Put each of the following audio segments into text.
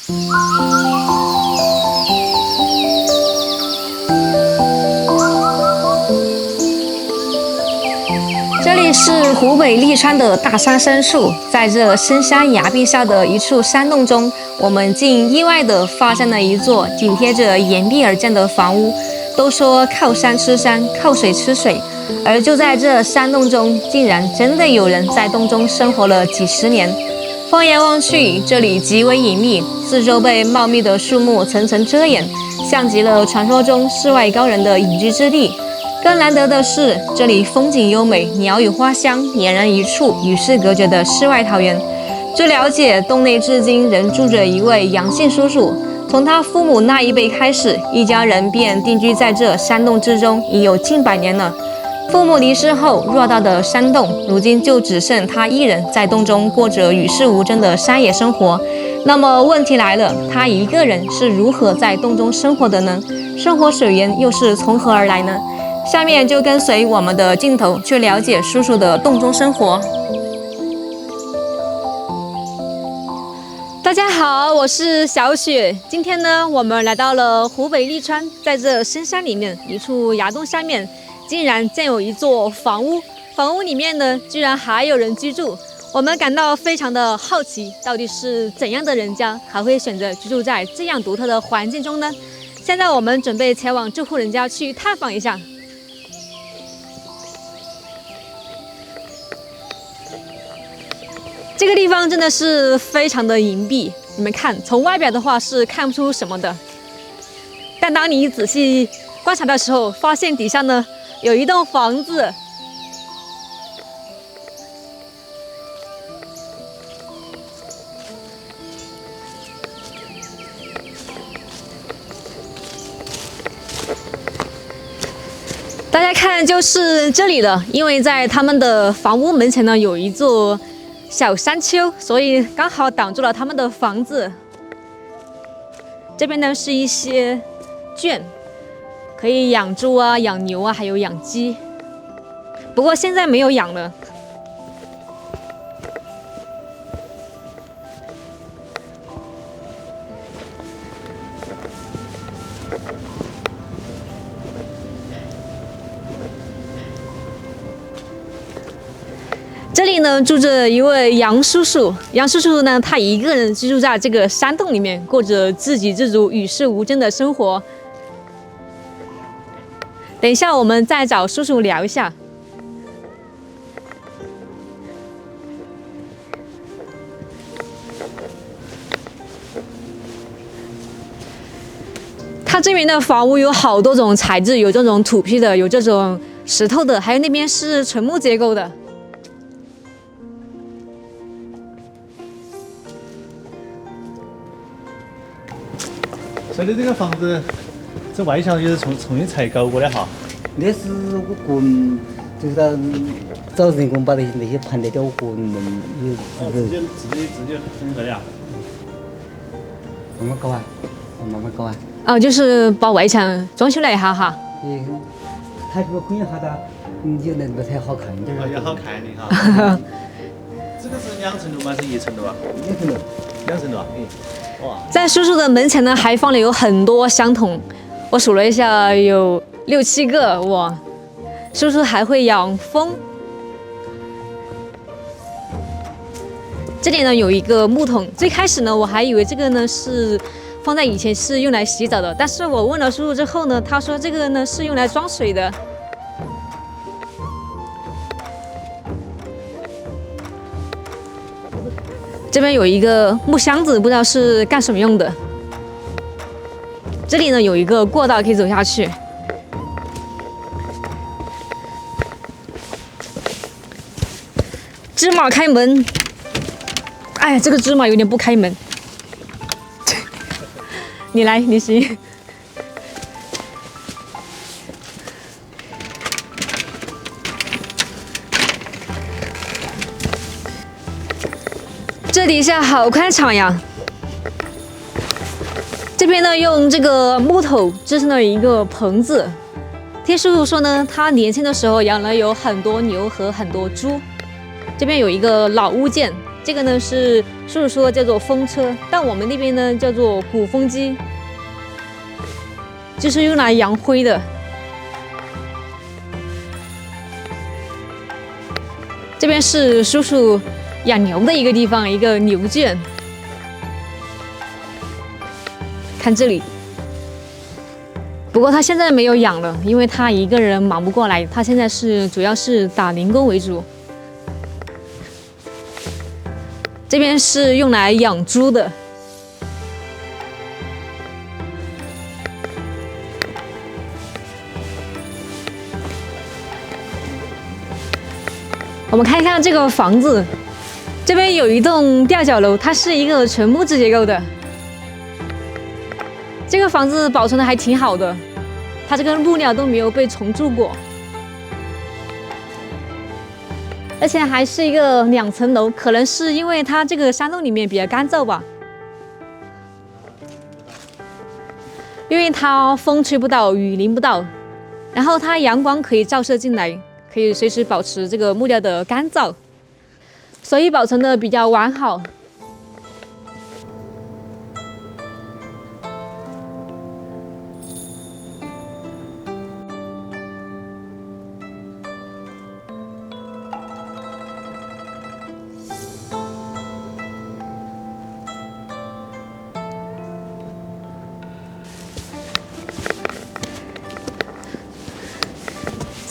这里是湖北利川的大沙参树，在这深山崖壁下的一处山洞中，我们竟意外地发现了一座紧贴着岩壁而建的房屋。都说靠山吃山，靠水吃水，而就在这山洞中，竟然真的有人在洞中生活了几十年。放眼望去，这里极为隐秘，四周被茂密的树木层层遮掩，像极了传说中世外高人的隐居之地。更难得的是，这里风景优美，鸟语花香，俨然一处与世隔绝的世外桃源。据了解，洞内至今仍住着一位杨姓叔叔。从他父母那一辈开始，一家人便定居在这山洞之中，已有近100年了。父母离世后，偌大的山洞，如今就只剩他一人在洞中过着与世无争的山野生活。那么问题来了，他一个人是如何在洞中生活的呢？生活水源又是从何而来呢？下面就跟随我们的镜头去了解叔叔的洞中生活。大家好，我是小雪。今天呢，我们来到了湖北利川，在这深山里面一处崖洞下面，竟然建有一座房屋。房屋里面呢，居然还有人居住。我们感到非常的好奇，到底是怎样的人家还会选择居住在这样独特的环境中呢？现在我们准备前往这户人家去探访一下。这个地方真的是非常的隐蔽，你们看，从外表的话是看不出什么的，但当你仔细观察的时候，发现底下呢有一栋房子。大家看，就是这里了，因为在他们的房屋门前呢有一座小山丘，所以刚好挡住了他们的房子。这边呢是一些圈，可以养猪啊、养牛啊，还有养鸡。不过现在没有养了。这里呢住着一位杨叔叔，杨叔叔呢他一个人居住在这个山洞里面，过着自给自足、与世无争的生活。等一下我们再找叔叔聊一下。他这边的房屋有好多种材质，有这种土坯的，有这种石头的，还有那边是纯木结构的。所以这个房子，这外墙就是重新裁高过的哈。那是我个人，就是找人工把那些盘带掉，我个人有。自己整合的呀。慢慢搞啊，慢慢搞啊。哦，就是把外墙装修了一下哈。它这个混一下的，有那个才好看点。要好看的哈。这个是2层楼吗？是1层楼啊2层楼。2层楼啊。哇！在叔叔的门前呢，还放了有很多香筒，我数了一下，有6、7个。哇！叔叔还会养蜂。这里呢有一个木桶，最开始呢我还以为这个呢是放在以前是用来洗澡的，但是我问了叔叔之后呢，他说这个呢是用来装水的。这边有一个木箱子，不知道是干什么用的。这里呢有一个过道可以走下去。芝麻开门，哎，这个芝麻有点不开门。你来，你行。这底下好宽敞呀！这边呢用这个木头支撑了一个棚子。听叔叔说呢，他年轻的时候养了有很多牛和很多猪。这边有一个老物件，这个呢是叔叔说叫做风车，但我们那边呢叫做鼓风机，就是用来扬灰的。这边是叔叔养牛的一个地方，一个牛圈。看这里，不过他现在没有养了，因为他一个人忙不过来，他现在主要是打零工为主。这边是用来养猪的。我们看一下这个房子，这边有一栋吊脚楼，它是一个纯木质结构的。这个房子保存的还挺好的，它这个木料都没有被虫蛀过，而且还是一个2层楼，可能是因为它这个山洞里面比较干燥吧，因为它风吹不到，雨淋不到，然后它阳光可以照射进来，可以随时保持这个木料的干燥，所以保存的比较完好。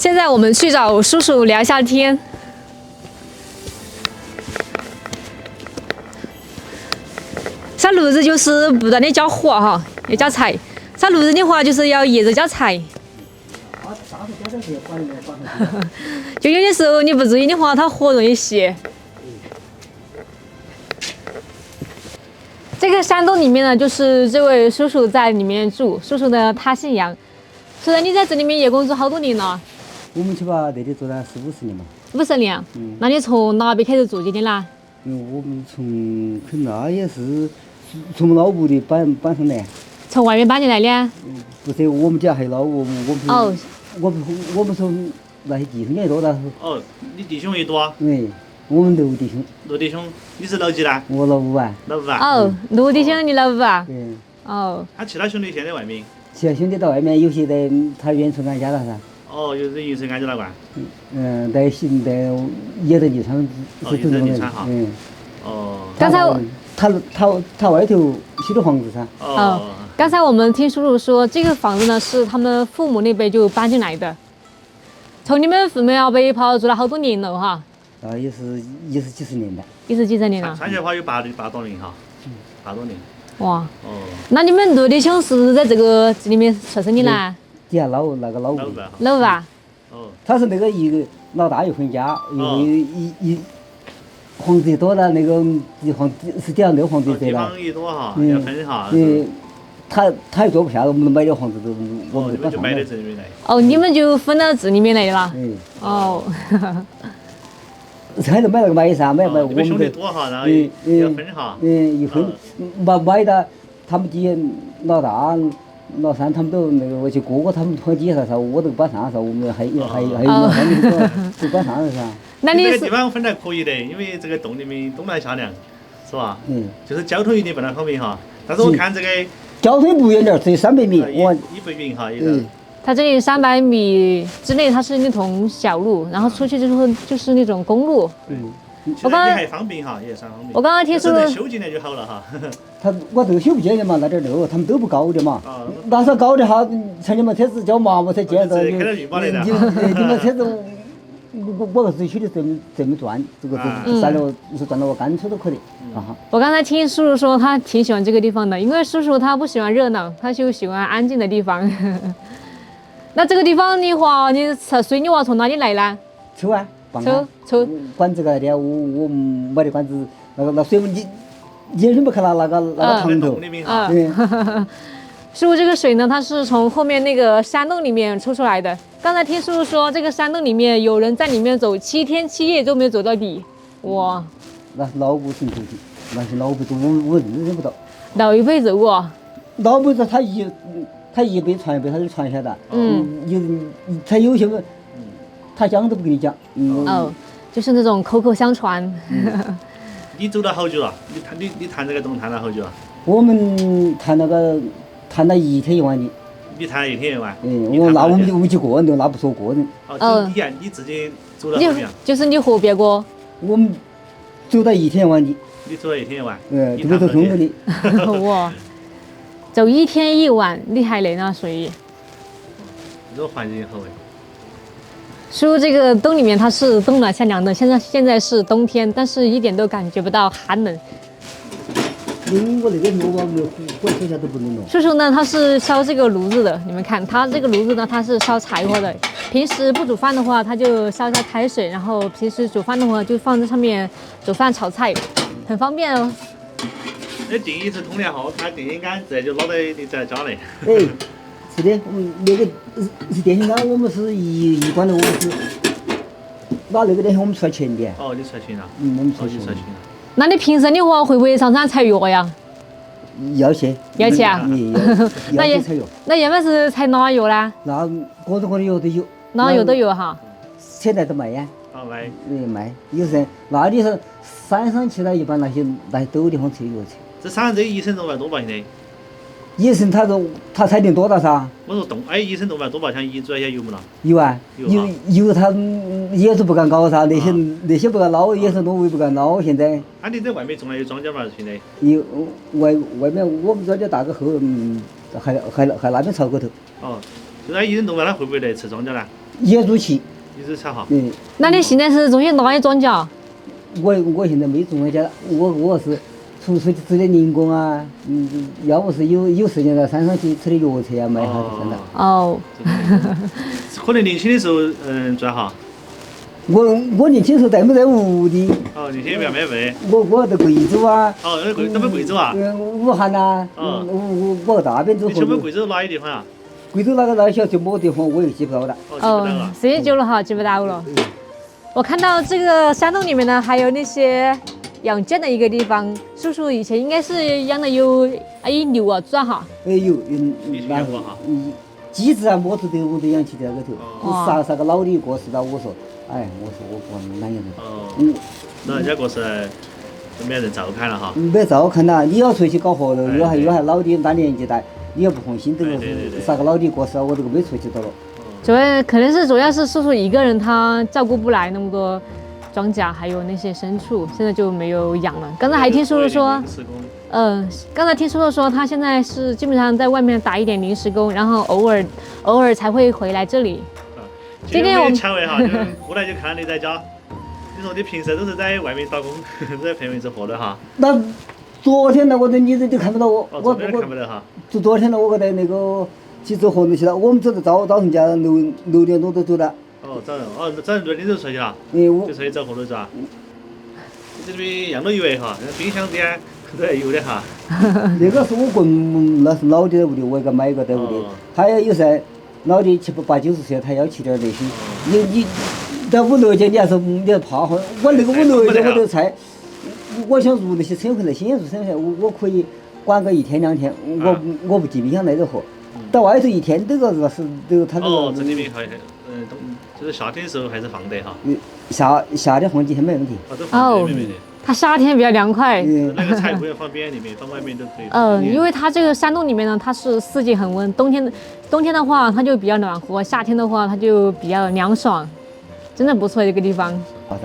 现在我们去找叔叔聊一下天。烧炉子就是不断的浇火哈，要浇柴。烧炉子的话就是要野着浇柴。就有的时候你不注意的话，它火容易熄。这个山洞里面呢，就是这位叔叔在里面住。叔叔呢，他姓杨。虽然你在这里面也工作好多年了。我们去吧，那里做了40-50年嘛。50年。那你从哪边开始做起的啦？我们可那也是从老屋里搬上来。从外面搬进来的？不是，我们家还有老屋，哦。我们从那些弟兄也多的。哦，你弟兄也多啊？对，我们6弟兄。6弟兄，你是老几啦？我老5啊。老5啊？哦，6弟兄，你老5啊？对。哦。他其他兄弟现在在外面？其他兄弟在外面，有些在他远处安家了噻。哦，有人原生安家了噻。在也在利川是住的人。哦。刚才他外头修的房子噻。哦。刚才我们听叔叔说，这个房子呢是他们父母那辈就搬进来的，从你们父母那辈跑住了好多年了哈。也是几十年的。也是几十年了。上去的话有8多年哈，8多年。哇。哦。那你们6弟兄是在这里面出生的啦？底下老五。老5啊。哦。他是那个一个老大又分家，房子多了，那个房子是底下那个房子得了。地方一多哈，要分哈。他又坐不下，我们买的房子都我们就买到这里面来。哦，你们就分到这里面来的啦？哦。还是买那个买噻，买我们兄弟多哈，然后要分哈。一分买的，他们底下老大、老三他们都那个就哥哥他们放底下噻，我都搬上噻，我们还有老三都搬上了噻。那你这个地方分得可以的，因为这个洞里面东南下凉，是吧？就是交通一定不大方便哈，但是我看这个。交通不远点，只有300米。也不远哈，也是。它这里300米之内，它是那种小路，然后出去之后就是那种公路。我刚刚也还方便哈，也算方便。我刚刚听说修进来就好了哈。我这个修不进来嘛，那点路他们都不高的嘛。那是高的哈，像你们车子叫麻木才见到。开到运马来的。你们车子，我是修的这么转，这个转了我干车都可以。我刚才听叔叔说他挺喜欢这个地方的，因为叔叔他不喜欢热闹，他就喜欢安静的地方。那这个地方的话，你吃水的话从哪里来呢？抽啊，抽。管子个的，我买的管子，那水你眼睛不看那个塘头。师傅，这个水呢，它是从后面那个山洞里面抽出来的。刚才听叔叔说，这个山洞里面有人在里面走7天7夜都没有走到底，哇！那是老辈人走的，那些老辈子我认不到。老一辈走过。老辈子他一辈传一辈，他就传下来。他有些他讲都不跟你讲。就是那种口口相传。你走了好久了？你谈这个洞谈了好久了？我们谈了1天1晚的。你谈了1天1晚？我们几个人都，那不说个人。哦，你自己走了好久？就是你和别个？我们走了1天1晚的。你走了1天1晚？这个是中国的。哇，走1天1晚，厉害嘞那所以。这个环境好哎。说这个洞里面它是冬暖夏凉的，现在是冬天，但是一点都感觉不到寒冷。我那个炉吧没有火手下都不能弄。叔叔呢，他是烧这个炉子的，你们看他这个炉子呢，他是烧柴火的。平时不煮饭的话，他就烧下开水，然后平时煮饭的话就放在上面煮饭炒菜，很方便哦。那电一次通电后，它电线杆直接就捞到你在家里。哎，是的，那个是电线杆，我们是一关的，我们是拿那个电线我们出来钱的。哦，你出来钱了？我们出来钱。那你平时的话会不会常常采药呀？要去。要去啊？要去采药。那一般是采哪药呢？那各种各的药都有。哪药都有哈？现在都卖呀。卖。卖，有时那里是山上去了，一般那些都有地方采药去。这山上这医生洞饭多吧？现在？医生他采定多大噻？我说医生洞饭多吧？像医主那些有没了？有啊，有他也是不敢搞噻，那些不敢捞，野生动物也不敢捞。现在。你在外面种了有庄稼嘛？现在？有外面我们庄稼大个后，还那边槽口头。哦，就那医生洞饭他会不会来吃庄稼呢？也入去。一直吃哈。那你现在是种些哪些庄稼？我现在没种庄稼，我是。出去做点零工啊，要不是有时间到山上去吃点药材啊，卖下就算了。哦。可能年轻的时候，赚哈。我年轻的时候在没在屋的。哦，年轻不要买呗。我在贵州啊。哦，咱们贵州啊。武汉呐。我大边走。你们贵州哪些地方啊？贵州那个小就么地方我也记不到了。哦，时间久了哈，记不到了。我看到这个山洞里面呢，还有那些。养鸡的一个地方，叔叔以前应该是养的有牛啊猪啊哈。有，那鸡子啊，么子的我都养起在那头。啥个老的过世了，我说我不懒养的。那人家过世就没人照看了哈。没照看了，你要出去搞活动，有还老的大年纪大，你也不放心，这个啥个老的过世了，我这个没出去到了。主要是叔叔一个人，他照顾不来那么多。庄稼还有那些牲畜，现在就没有养了。刚才还听叔叔说，刚才听叔叔说他现在是基本上在外面打一点临时工，然后偶尔才会回来这里。今天我们巧哈，过来就看你在家。你说你平时都是在外面打工，在陪妹子活的哈。那昨天呢，我在你这都看不到我。昨天看不到哈。昨天呢，我在那个去做活动去了。我们走到早晨家6点钟都走了。早上6点钟出去了，就出去找活动是吧？这边样都有哎哈，冰箱点都还有的哈。那个是我棍，那是老的在屋里，我给他买一个在屋里。他有时老的7、8、90岁，他要吃点那些。你在5、6间，你还怕哈？我那个5、6间我都菜，我想入那些生活来，先入生活，我可以管个1天2天，我不进冰箱来着喝。到外头1天这个是他这个。这里面还就是夏天的时候还是放得哈。夏天放几天没问题。它夏天比较凉快。那个菜不用放冰箱里面，放外面都可以。因为它这个山洞里面呢，它是四季恒温，冬天的话它就比较暖和，夏天的话它就比较凉爽，真的不错这个地方。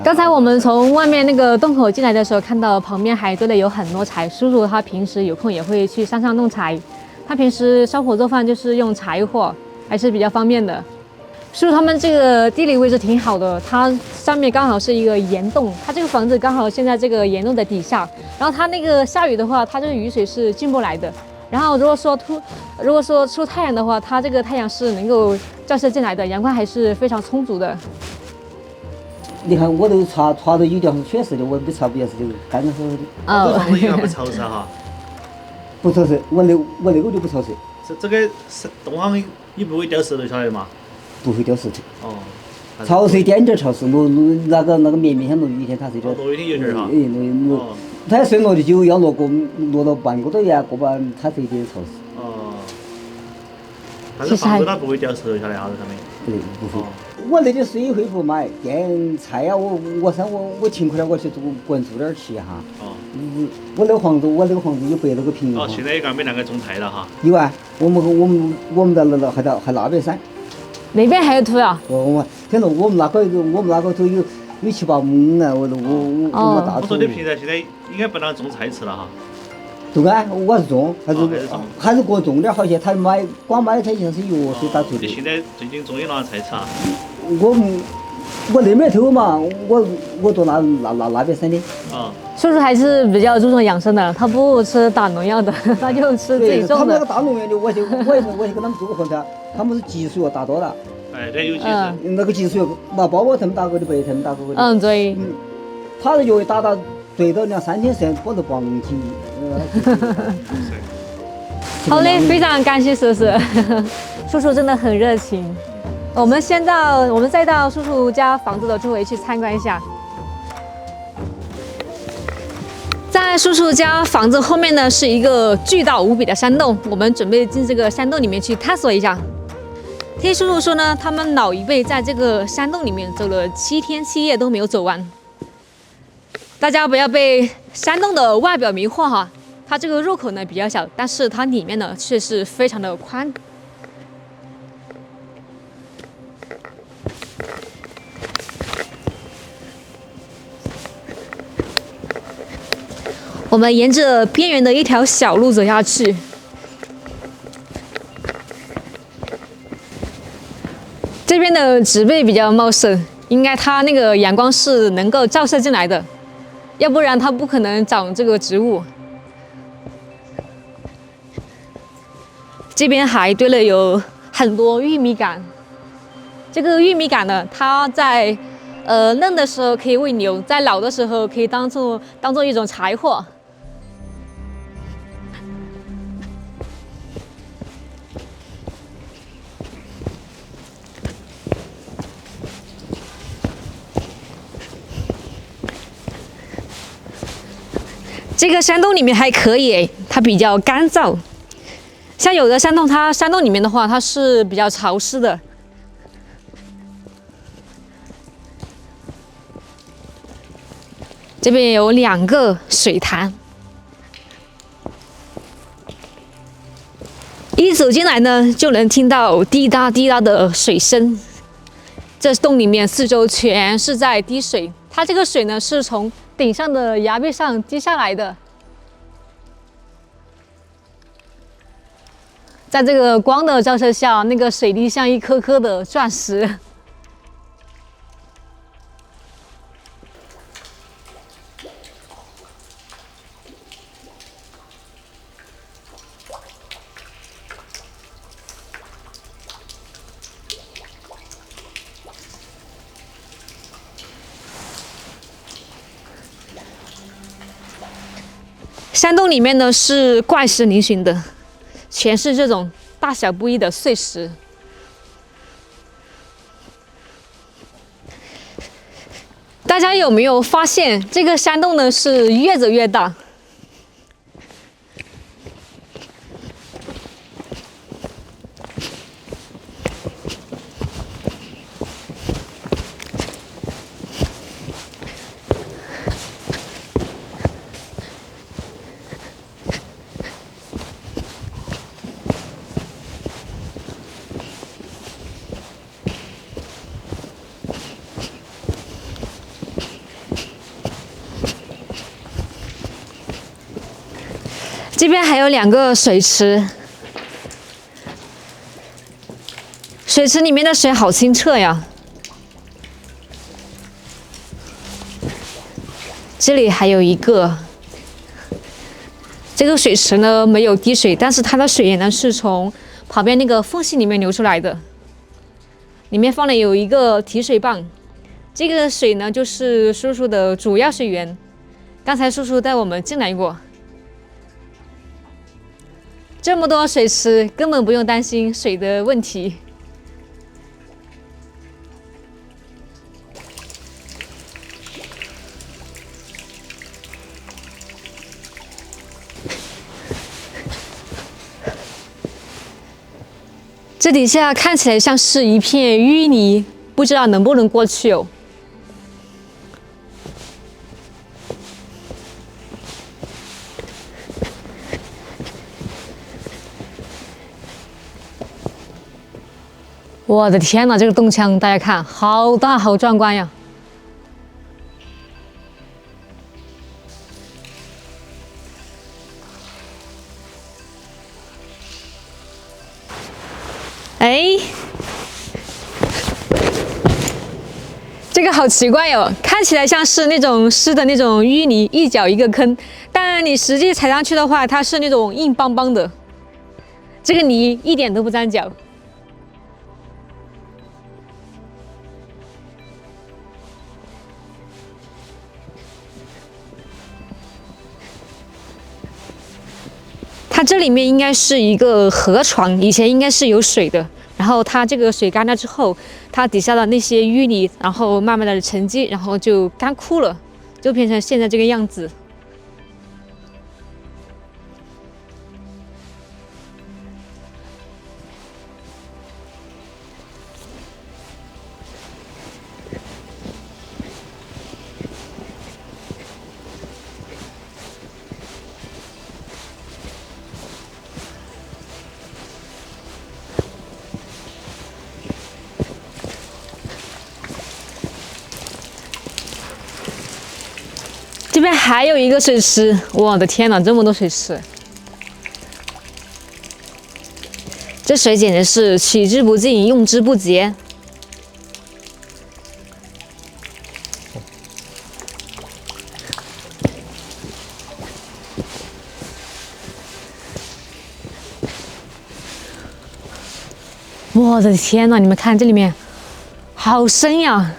刚才我们从外面那个洞口进来的时候，看到旁边还堆了有很多柴。叔叔他平时有空也会去山上弄柴，他平时烧火做饭就是用柴火，还是比较方便的。叔叔他们这个地理位置挺好的，它上面刚好是一个岩洞，它这个房子刚好现在这个岩洞的底下，然后它那个下雨的话，它这个雨水是进不来的。然后如果说出太阳的话，它这个太阳是能够照射进来的，阳光还是非常充足的。你看我都查到有条是确实的，我没查不也是这个干干湿湿的。这房子应该不潮湿哈。不潮湿，我那个就不潮湿。这个洞房也不会掉石头下来嘛？不会掉石头。潮湿一点点潮湿，那个绵绵像落雨天，它是点。落雨天有点哈。它水落的就要落到半个多月过半，它是有点潮湿。但是房子它不会掉石头下来哈，在上面。对，不会。我那点水会不买，电菜呀，我勤快点，我去个人做点去哈。哦。我那个房子有100多个平。哦，现在也没那个种菜了哈。有啊，我们在还那边山。那边还有土啊？听说我们那个都有7、8亩啊，我大。我说你平常现在应该不能种菜吃了哈。种啊，我是种，还是给我种点好些。他光买他像是药水打做的。你现在最近种的哪菜吃啊？我那边头嘛，我做那边山的。啊。叔叔还是比较注重养生的，他不吃打农药的，他就吃自己种的。他们那个打农药的，我去跟他们做过混的，他们是激素药打多了。哎，这有激素。那个激素药，那包括他们打过的，白他们打过的。对。他的药一打到最多2、3天时间，我都忘记。好嘞，非常感谢叔叔，叔叔真的很热情。我们再到叔叔家房子的周围去参观一下。在叔叔家房子后面呢，是一个巨大无比的山洞，我们准备进这个山洞里面去探索一下。听叔叔说呢，他们老一辈在这个山洞里面走了7天7夜都没有走完。大家不要被山洞的外表迷惑哈，它这个入口呢比较小，但是它里面呢却是非常的宽。我们沿着边缘的一条小路走下去，这边的植被比较茂盛，应该它那个阳光是能够照射进来的，要不然它不可能长这个植物。这边还堆了有很多玉米杆，这个玉米杆呢，它在嫩的时候可以喂牛，在老的时候可以当做一种柴火。这个山洞里面还可以，它比较干燥。像有的山洞，它山洞里面的话，它是比较潮湿的。这边有2个水潭，一走进来呢，就能听到滴答滴答的水声。这洞里面四周全是在滴水，它这个水呢是从顶上的崖壁上滴下来的。在这个光的照射下，那个水滴像一颗颗的钻石。山洞里面呢是怪石嶙峋的，全是这种大小不一的碎石。大家有没有发现，这个山洞呢是越走越大？这边还有2个水池，水池里面的水好清澈呀。这里还有一个，这个水池呢没有滴水，但是它的水源呢是从旁边那个缝隙里面流出来的。里面放了有一个提水棒，这个水呢就是叔叔的主要水源。刚才叔叔带我们进来过。这么多水池，根本不用担心水的问题。这底下看起来像是一片淤泥，不知道能不能过去哦。我的天哪，这个洞腔大家看，好大好壮观呀！哎，这个好奇怪哟，看起来像是那种湿的那种淤泥，一脚一个坑，但你实际踩上去的话，它是那种硬邦邦的，这个泥一点都不沾脚。它这里面应该是一个河床，以前应该是有水的。然后它这个水干了之后，它底下的那些淤泥，然后慢慢的沉积，然后就干枯了，就变成现在这个样子。这边还有一个水池，我的天哪，这么多水池！这水简直是取之不尽，用之不竭。我的天哪，你们看这里面好深呀！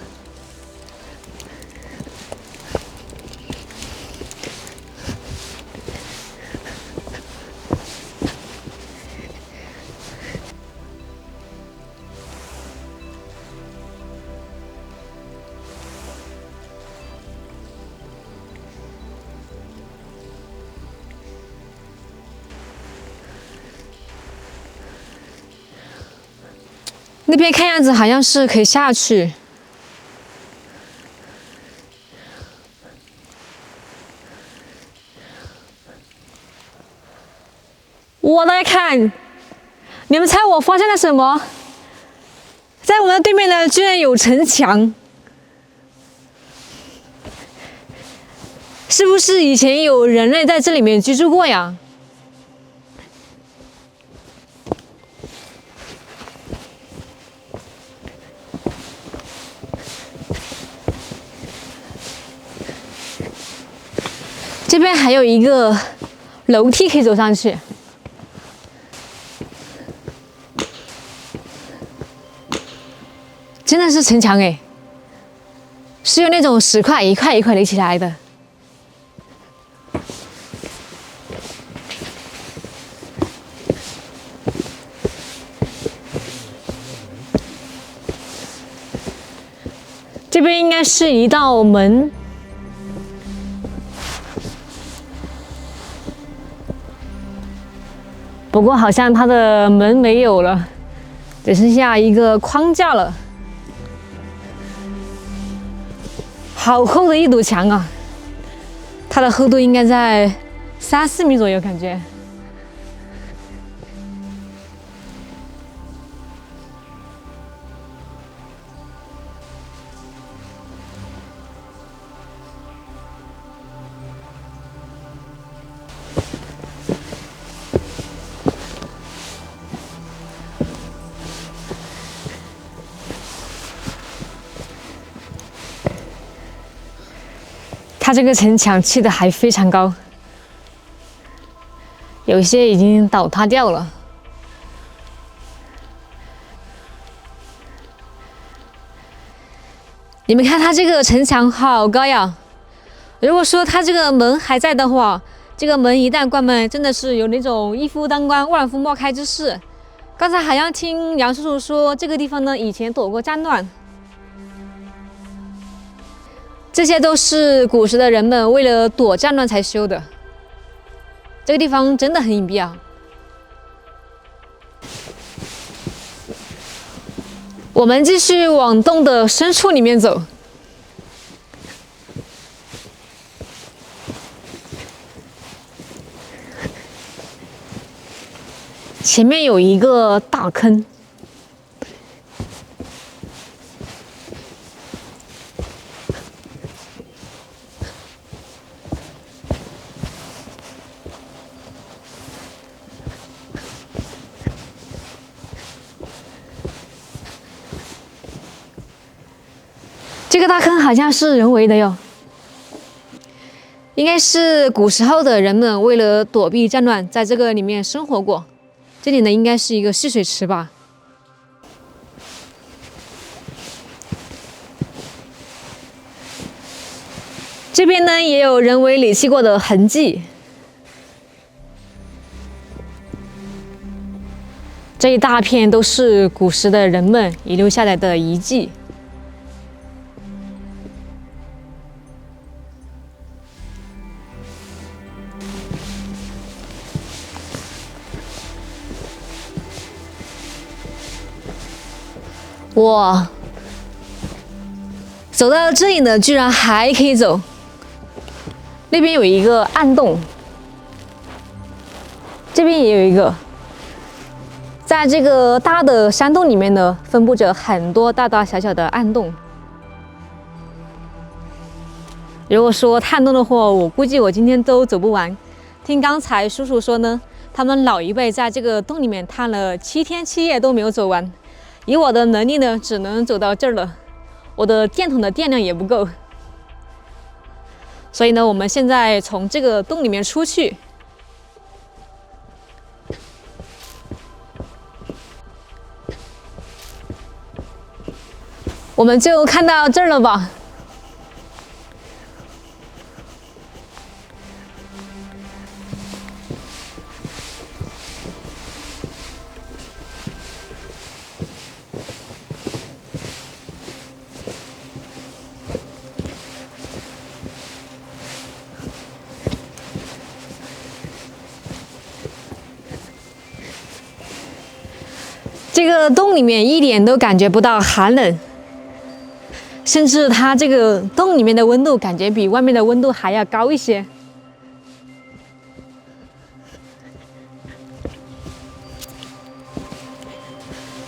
那边看样子好像是可以下去。我来看，你们猜我发现了什么？在我们对面呢，居然有城墙，是不是以前有人类在这里面居住过呀？这边还有一个楼梯可以走上去，真的是城墙哎，是用那种石块一块一块垒起来的。这边应该是一道门。不过好像它的门没有了，只剩下一个框架了。好厚的一堵墙啊！它的厚度应该在3、4米左右，感觉。它这个城墙砌的还非常高，有些已经倒塌掉了。你们看它这个城墙好高呀！如果说它这个门还在的话，这个门一旦关门，真的是有那种一夫当关、万夫莫开之势。刚才好像听杨叔叔说，这个地方呢以前躲过战乱。这些都是古时的人们为了躲战乱才修的。这个地方真的很隐蔽啊！我们继续往洞的深处里面走。前面有一个大坑，这个大坑好像是人为的哟，应该是古时候的人们为了躲避战乱，在这个里面生活过。这里呢，应该是一个蓄水池吧。这边呢，也有人为垒砌过的痕迹。这一大片都是古时的人们遗留下来的遗迹。哇，走到这里呢，居然还可以走。那边有一个暗洞，这边也有一个。在这个大的山洞里面呢，分布着很多大大小小的暗洞。如果说探洞的话，我估计我今天都走不完。听刚才叔叔说呢，他们老一辈在这个洞里面探了7天7夜都没有走完。以我的能力呢，只能走到这儿了。我的电筒的电量也不够，所以呢，我们现在从这个洞里面出去。我们就看到这儿了吧？这个洞里面一点都感觉不到寒冷，甚至它这个洞里面的温度感觉比外面的温度还要高一些。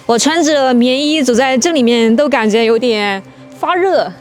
我穿着棉衣走在这里面都感觉有点发热。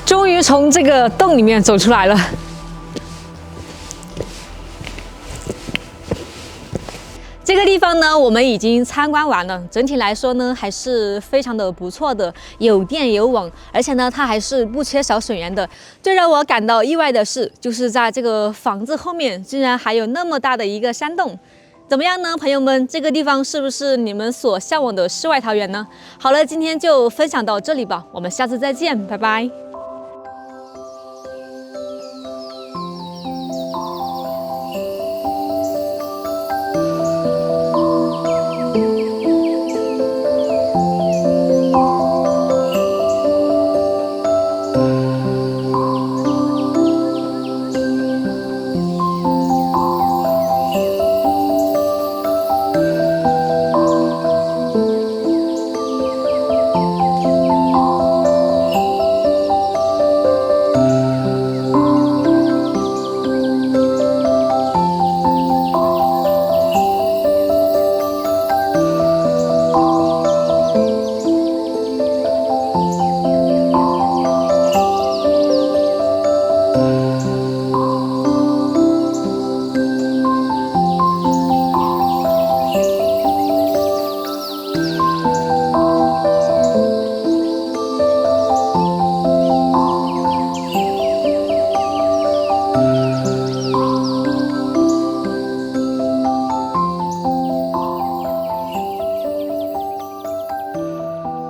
终于从这个洞里面走出来了。这个地方呢，我们已经参观完了。整体来说呢，还是非常的不错的，有电有网，而且呢，它还是不缺少水源的。最让我感到意外的是，就是在这个房子后面，竟然还有那么大的一个山洞。怎么样呢，朋友们？这个地方是不是你们所向往的世外桃源呢？好了，今天就分享到这里吧，我们下次再见，拜拜。